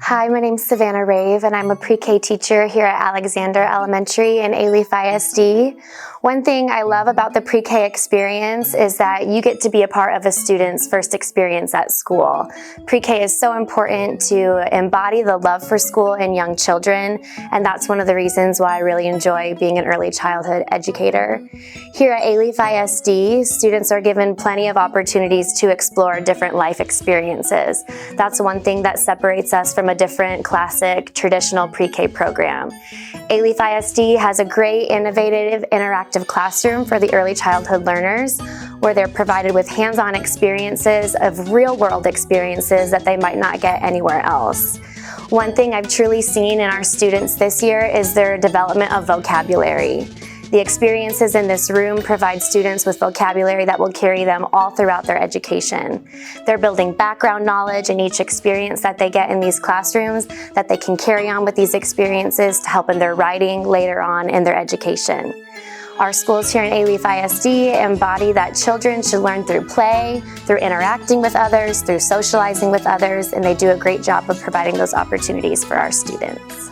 Hi, my name's Savannah Rave, and I'm a pre-K teacher here at Alexander Elementary in Alief ISD. One thing I love about the pre-K experience is that you get to be a part of a student's first experience at school. Pre-K is so important to embody the love for school in young children, and that's one of the reasons why I really enjoy being an early childhood educator. Here at Alief ISD, students are given plenty of opportunities to explore different life experiences. That's one thing that separates us from a different classic traditional pre-K program. Alief ISD has a great, innovative, interactive classroom for the early childhood learners where they're provided with hands-on experiences of real-world experiences that they might not get anywhere else. One thing I've truly seen in our students this year is their development of vocabulary. The experiences in this room provide students with vocabulary that will carry them all throughout their education. They're building background knowledge in each experience that they get in these classrooms that they can carry on with these experiences to help in their writing later on in their education. Our schools here in Alief ISD embody that children should learn through play, through interacting with others, through socializing with others, and they do a great job of providing those opportunities for our students.